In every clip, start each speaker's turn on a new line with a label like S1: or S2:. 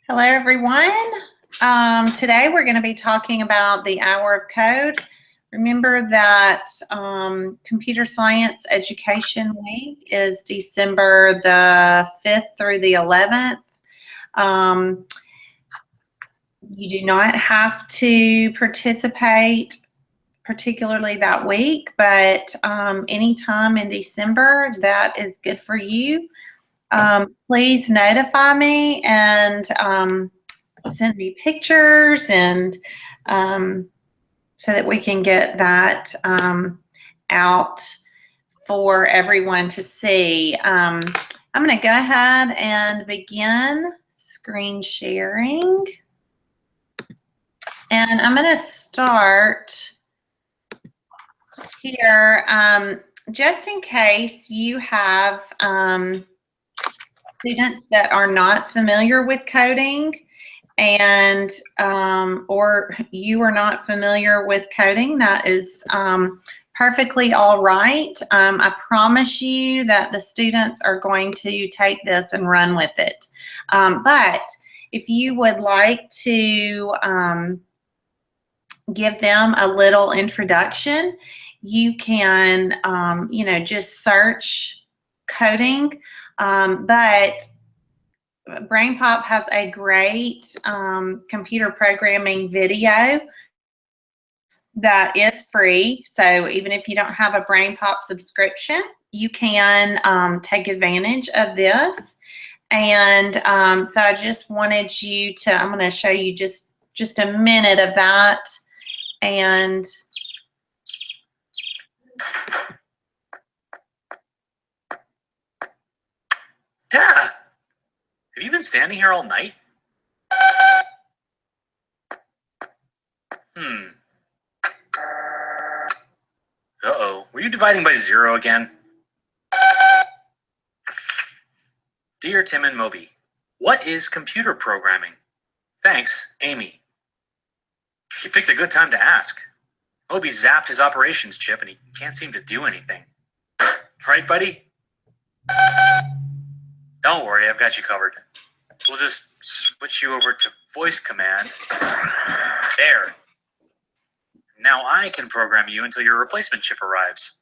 S1: Hello, everyone. Today we're going to be talking about the Hour of Code. Remember that Computer Science Education Week is December the 5th through the 11th. You do not have to participate particularly that week, but anytime in December, that is good for you. Please notify me and send me pictures and so that we can get that out for everyone to see. I'm going to go ahead and begin screen sharing. And I'm going to start here just in case you have students that are not familiar with coding and or you are not familiar with coding. That is perfectly all right. I promise you that the students are going to take this and run with it. But if you would like to give them a little introduction, you can just search coding. But BrainPop has a great computer programming video that is free. So even if you don't have a BrainPop subscription, you can take advantage of this. And so I just wanted you to, I'm going to show you just a minute of that. And
S2: Dad, have you been standing here all night? Uh-oh, were you dividing by 0 again? Dear Tim and Moby, what is computer programming? Thanks, Amy. You picked a good time to ask. Moby zapped his operations chip and he can't seem to do anything. Right, buddy? Don't worry, I've got you covered. We'll just switch you over to voice command. There. Now I can program you until your replacement chip arrives.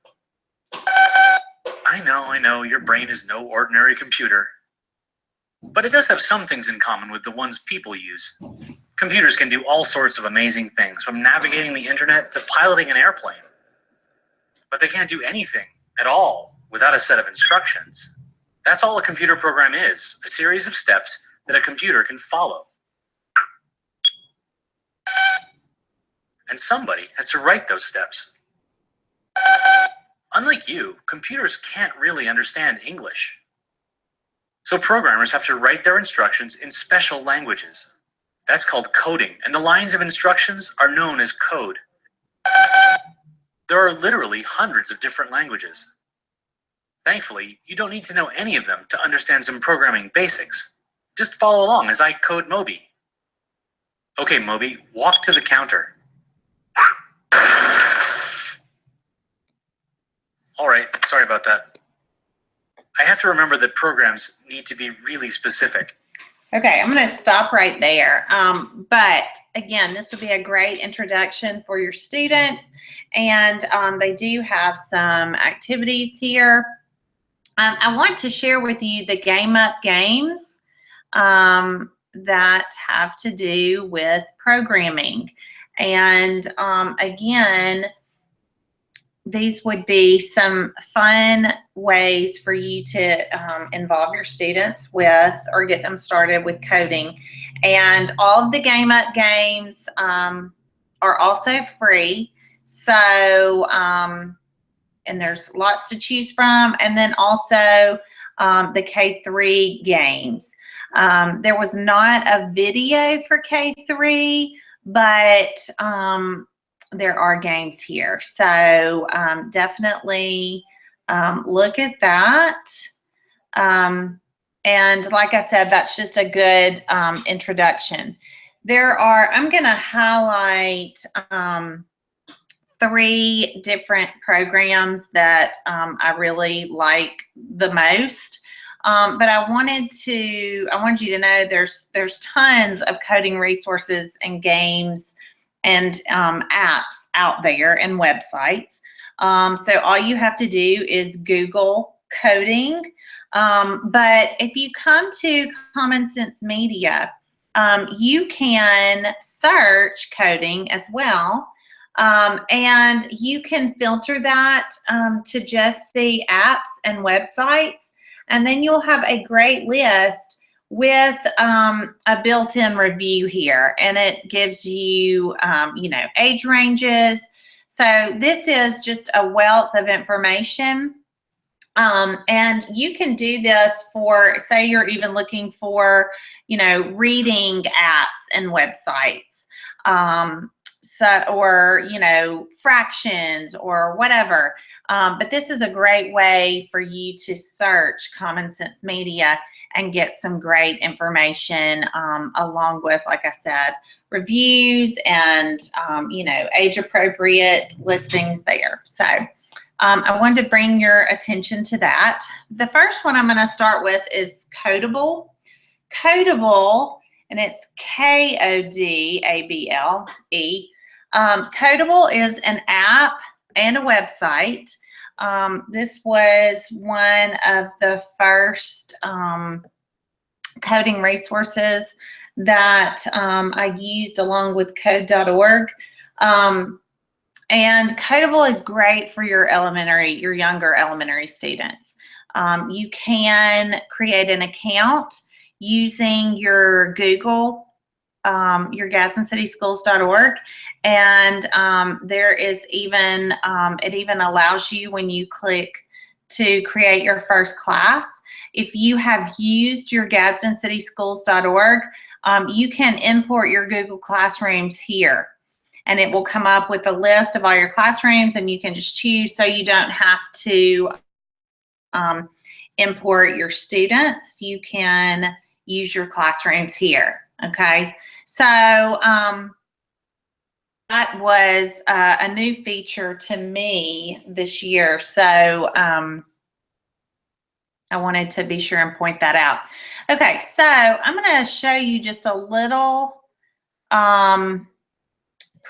S2: I know, your brain is no ordinary computer. But it does have some things in common with the ones people use. Computers can do all sorts of amazing things, from navigating the internet to piloting an airplane. But they can't do anything at all without a set of instructions. That's all a computer program is, a series of steps that a computer can follow. And somebody has to write those steps. Unlike you, computers can't really understand English. So programmers have to write their instructions in special languages. That's called coding, and the lines of instructions are known as code. There are literally hundreds of different languages. Thankfully, you don't need to know any of them to understand some programming basics. Just follow along as I code Moby. Okay, Moby, walk to the counter. All right, sorry about that. I have to remember that programs need to be really specific.
S1: Okay, I'm going to stop right there. But again, this would be a great introduction for your students, and they do have some activities here. I want to share with you the Game Up games that have to do with programming. And again, these would be some fun ways for you to involve your students with or get them started with coding. And all of the Game Up games are also free. So, and there's lots to choose from. And then also the K3 games. There was not a video for K3, but there are games here. So definitely look at that. And like I said, that's just a good introduction. There are, I'm going to highlight 3 different programs that I really like the most. But I wanted you to know there's tons of coding resources and games and apps out there and websites. So all you have to do is Google coding. But if you come to Common Sense Media, you can search coding as well. And you can filter that to just see apps and websites. And then you'll have a great list with a built-in review here. And it gives you, age ranges. So this is just a wealth of information. And you can do this for, say you're even looking for, reading apps and websites. Or fractions or whatever. But this is a great way for you to search Common Sense Media and get some great information along with, like I said, reviews and, age appropriate listings there. So I wanted to bring your attention to that. The first one I'm going to start with is Kodable. Kodable, and it's Kodable. Kodable is an app and a website. This was one of the first coding resources that I used along with code.org. And Kodable is great for your younger elementary students. You can create an account using your Google, your GadsdenCitySchools.org, and there is even, it even allows you when you click to create your first class. If you have used your GadsdenCitySchools.org, you can import your Google Classrooms here, and it will come up with a list of all your classrooms, and you can just choose, so you don't have to import your students. You can use your classrooms here. Okay, so that was a new feature to me this year. So I wanted to be sure and point that out. Okay, so I'm going to show you just a little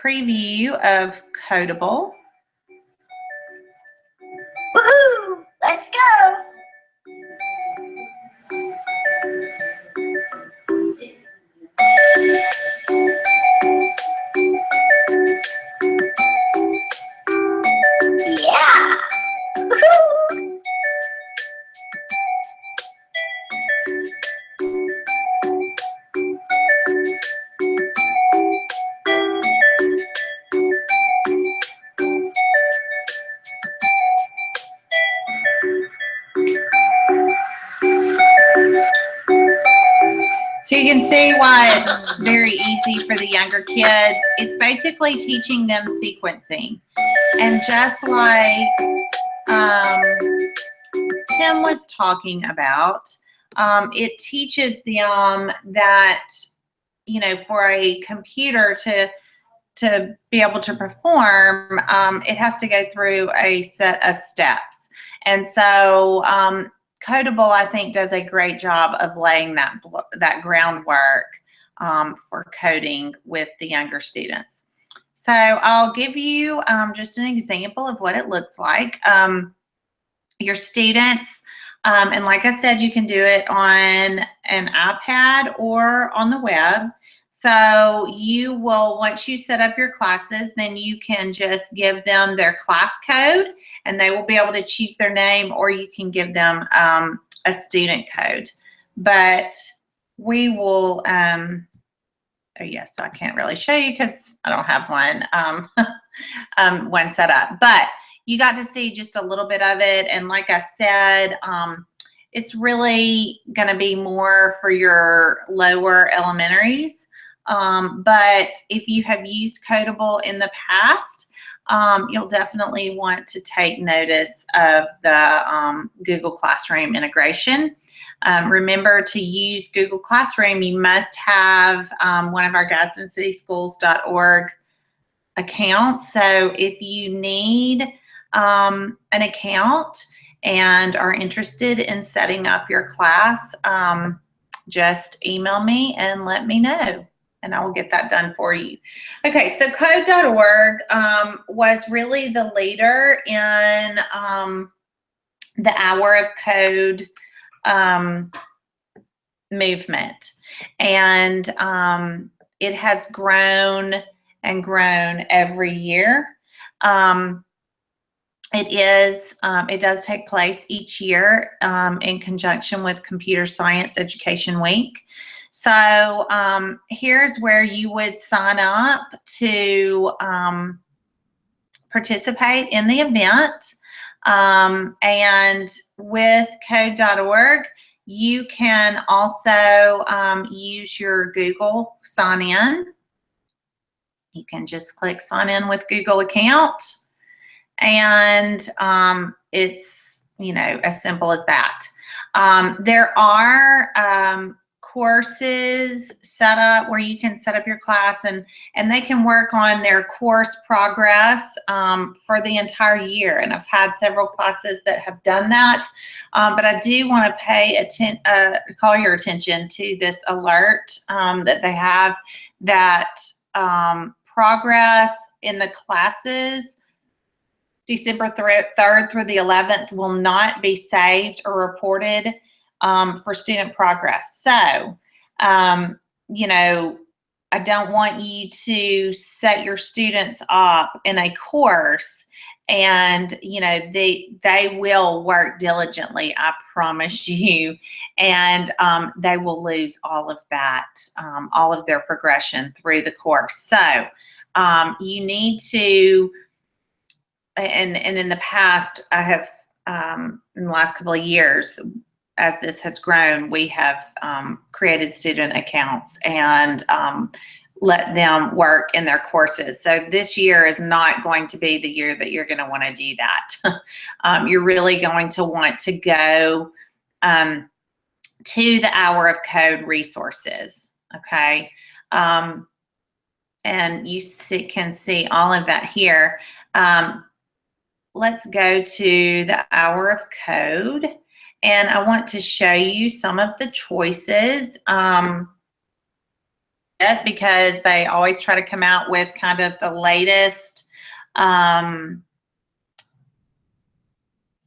S1: preview of Kodable.
S3: Woohoo! Let's go! Yeah! Woohoo!
S1: So you can see why it's very easy for the younger kids. It's basically teaching them sequencing. And just like Tim was talking about, it teaches them that, for a computer to be able to perform, it has to go through a set of steps. And so Kodable, I think, does a great job of laying that groundwork for coding with the younger students. So I'll give you just an example of what it looks like. Your students, and like I said, you can do it on an iPad or on the web. So you will, once you set up your classes, then you can just give them their class code and they will be able to choose their name, or you can give them a student code. But we will, oh yes, so I can't really show you because I don't have one set up. But you got to see just a little bit of it. And like I said, it's really going to be more for your lower elementaries. But if you have used Kodable in the past, you'll definitely want to take notice of the Google Classroom integration. Remember, to use Google Classroom, you must have one of our GadsdenCitySchools.org accounts. So if you need an account and are interested in setting up your class, just email me and let me know, and I will get that done for you. Okay, so code.org was really the leader in the Hour of Code movement, and it has grown and grown every year. It does take place each year in conjunction with Computer Science Education Week. So here's where you would sign up to participate in the event. And with code.org, you can also use your Google sign in. You can just click sign in with Google account, and it's, you know, as simple as that. There are courses set up where you can set up your class, and they can work on their course progress for the entire year. And I've had several classes that have done that. But I do want to call your attention to this alert that they have, that progress in the classes December 3rd through the 11th will not be saved or reported for student progress. So, you know, I don't want you to set your students up in a course and, you know, they will work diligently, I promise you, and they will lose all of that, all of their progression through the course. So you need to, and in the past, I have, in the last couple of years, as this has grown, we have created student accounts and let them work in their courses. So this year is not going to be the year that you're going to want to do that. You're really going to want to go to the Hour of Code resources, okay? And you can see all of that here. Let's go to the Hour of Code, and I want to show you some of the choices because they always try to come out with kind of the latest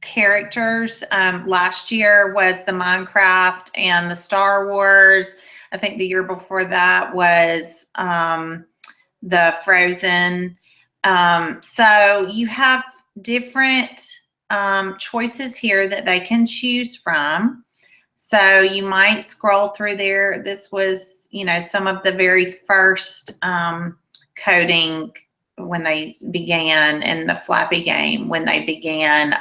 S1: characters. Last year was the Minecraft and the Star Wars. I think the year before that was the Frozen. So you have different choices here that they can choose from. So you might scroll through there. This was, you know, some of the very first coding when they began, in the Flappy game when they began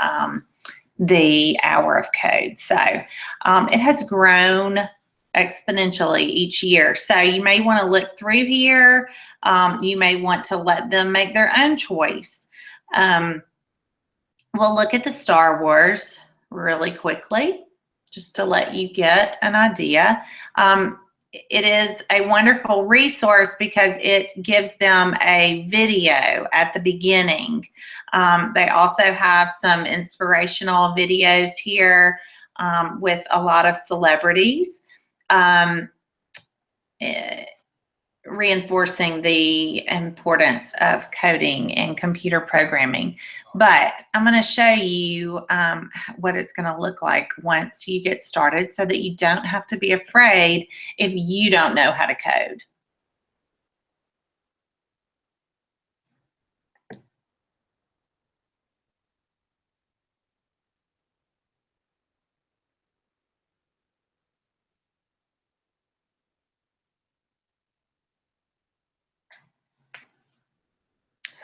S1: the Hour of Code. So it has grown exponentially each year. So you may want to look through here. You may want to let them make their own choice. We'll look at the Star Wars really quickly, just to let you get an idea. It is a wonderful resource because it gives them a video at the beginning. They also have some inspirational videos here with a lot of celebrities, reinforcing the importance of coding and computer programming. But I'm going to show you what it's going to look like once you get started, so that you don't have to be afraid if you don't know how to code.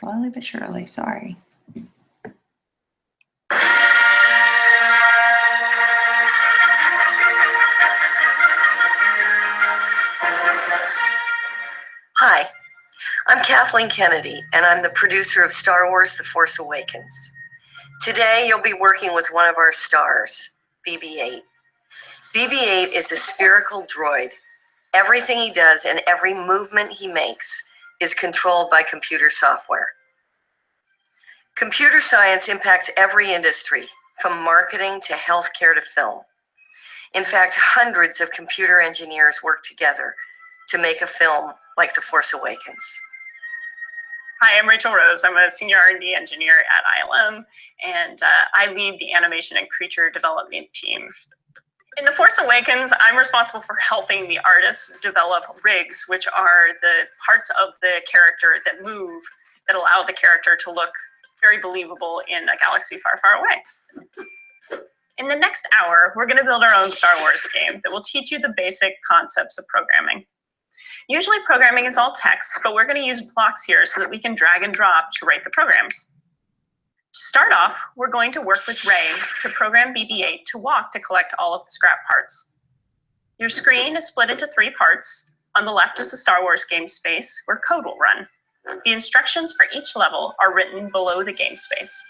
S1: Slowly but surely, sorry.
S4: Hi, I'm Kathleen Kennedy, and I'm the producer of Star Wars: The Force Awakens. Today, you'll be working with one of our stars, BB-8. BB-8 is a spherical droid. Everything he does and every movement he makes is controlled by computer software. Computer science impacts every industry, from marketing to healthcare to film. In fact, hundreds of computer engineers work together to make a film like The Force Awakens.
S5: Hi, I'm Rachel Rose. I'm a senior R&D engineer at ILM, and I lead the animation and creature development team. In The Force Awakens, I'm responsible for helping the artists develop rigs, which are the parts of the character that move, that allow the character to look very believable in a galaxy far, far away. In the next hour, we're going to build our own Star Wars game that will teach you the basic concepts of programming. Usually programming is all text, but we're going to use blocks here so that we can drag and drop to write the programs. To start off, we're going to work with Ray to program BB-8 to walk to collect all of the scrap parts. Your screen is split into 3 parts. On the left is the Star Wars game space where code will run. The instructions for each level are written below the game space.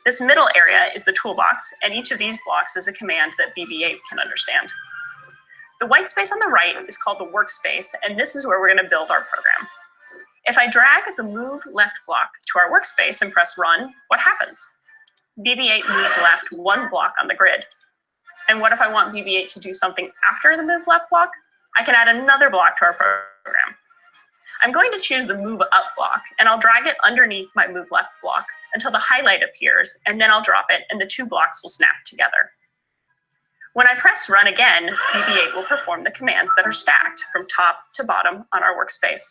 S5: This middle area is the toolbox, and each of these blocks is a command that BB-8 can understand. The white space on the right is called the workspace, and this is where we're going to build our program. If I drag the move left block to our workspace and press run, what happens? BB-8 moves left 1 block on the grid. And what if I want BB-8 to do something after the move left block? I can add another block to our program. I'm going to choose the move up block, and I'll drag it underneath my move left block until the highlight appears, and then I'll drop it, and the 2 blocks will snap together. When I press run again, BB-8 will perform the commands that are stacked from top to bottom on our workspace.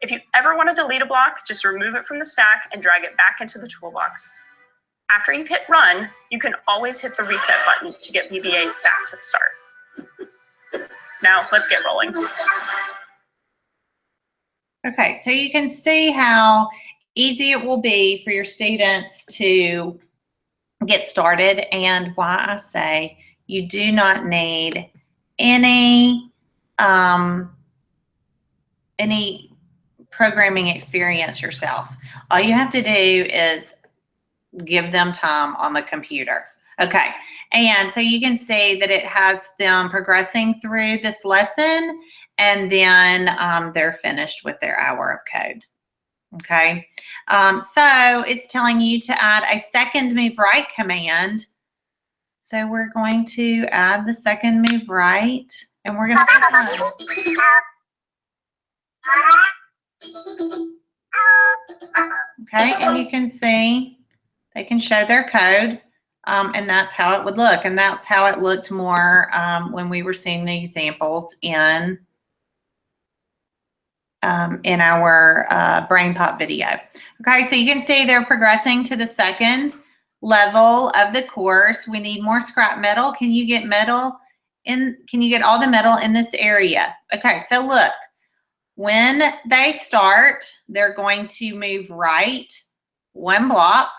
S5: If you ever want to delete a block, just remove it from the stack and drag it back into the toolbox. After you've hit run, you can always hit the reset button to get BB-8 back to the start. Now, let's get rolling.
S1: Okay, so you can see how easy it will be for your students to get started, and why I say you do not need any programming experience yourself. All you have to do is give them time on the computer. Okay, and so you can see that it has them progressing through this lesson, and then they're finished with their hour of code. Okay, so it's telling you to add a second move right command. So we're going to add the second move right, and we're going to okay, and you can see they can show their code, and that's how it would look, and that's how it looked more when we were seeing the examples in our BrainPop video. Okay, so you can see they're progressing to the second level of the course. We need more scrap metal. Can you get metal in? Can you get all the metal in this area? Okay, so look, when they start, they're going to move right 1 block.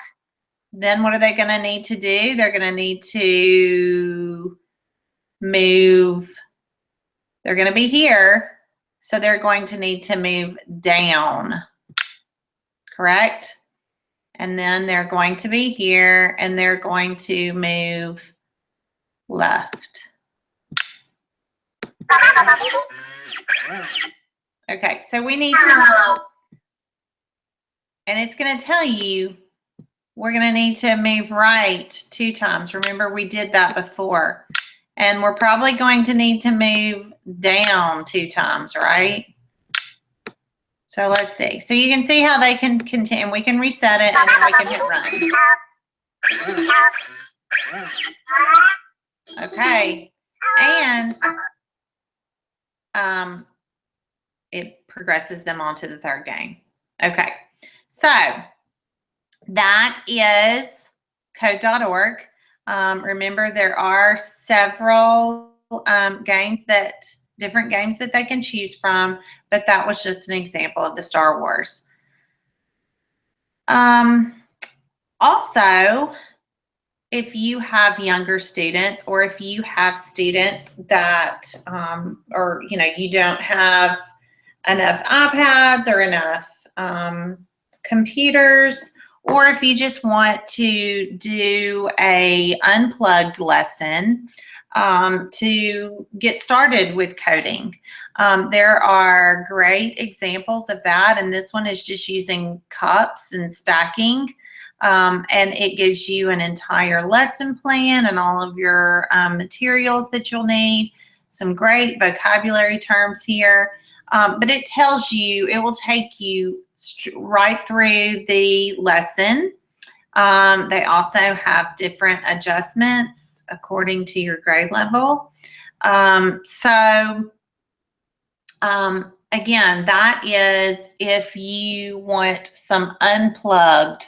S1: Then what are they going to need to do? They're going to need to move. They're going to be here. So they're going to need to move down, correct? And then they're going to be here, and they're going to move left. Okay, so we need to, and it's going to tell you we're going to need to move right 2 times. Remember, we did that before. And we're probably going to need to move down 2 times, right? So let's see. So you can see how they can continue. We can reset it, and then we can hit run. Okay. And it progresses them on to the 3rd game. Okay. So that is code.org. Remember, there are several different games that they can choose from, but that was just an example of the Star Wars. Also, if you have younger students, or if you have students that, or you don't have enough iPads or enough computers, or if you just want to do a unplugged lesson to get started with coding, there are great examples of that. And this one is just using cups and stacking. And it gives you an entire lesson plan and all of your materials that you'll need. Some great vocabulary terms here. But it tells you, it will take you right through the lesson. They also have different adjustments according to your grade level. Again, that is if you want some unplugged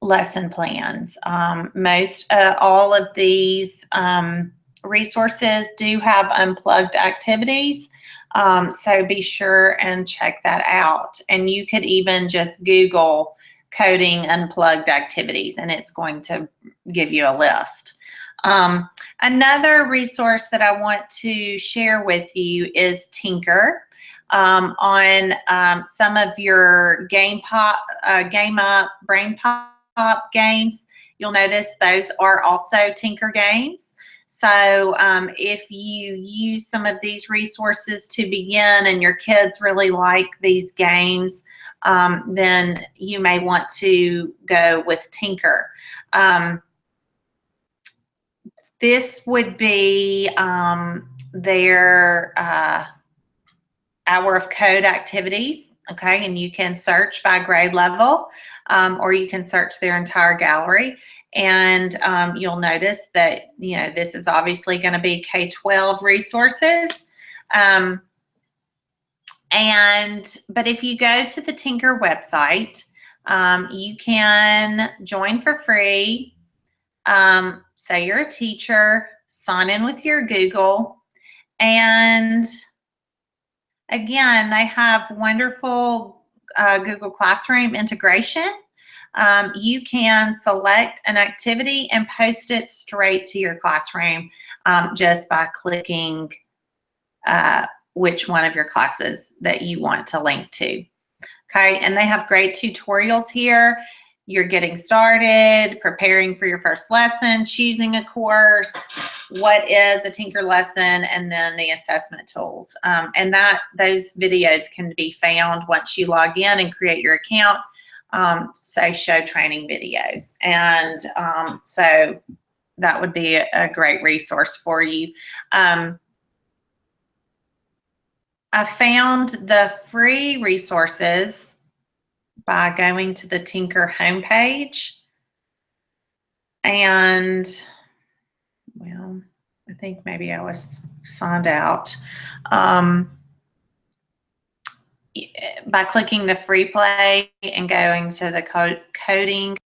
S1: lesson plans. All of these resources do have unplugged activities. So be sure and check that out. And you could even just Google coding unplugged activities and it's going to give you a list. Another resource that I want to share with you is Tinker. On some of your Game Up, Brain Pop games, you'll notice those are also Tinker games. So if you use some of these resources to begin and your kids really like these games, then you may want to go with Tinker. This would be their hour of code activities, okay? And you can search by grade level, or you can search their entire gallery. And you'll notice that, you know, this is obviously going to be K-12 resources. But if you go to the Tinker website, you can join for free. Say you're a teacher, sign in with your Google, and again, they have wonderful Google Classroom integration. You can select an activity and post it straight to your classroom just by clicking which one of your classes that you want to link to. Okay, and they have great tutorials here. You're getting started, preparing for your first lesson, choosing a course, what is a Tinker lesson, and then the assessment tools. And those videos can be found once you log in and create your account, say show training videos. And so that would be a great resource for you. I found the free resources by going to the Tinker homepage. And, well, I think maybe I was signed out. By clicking the free play and going to the coding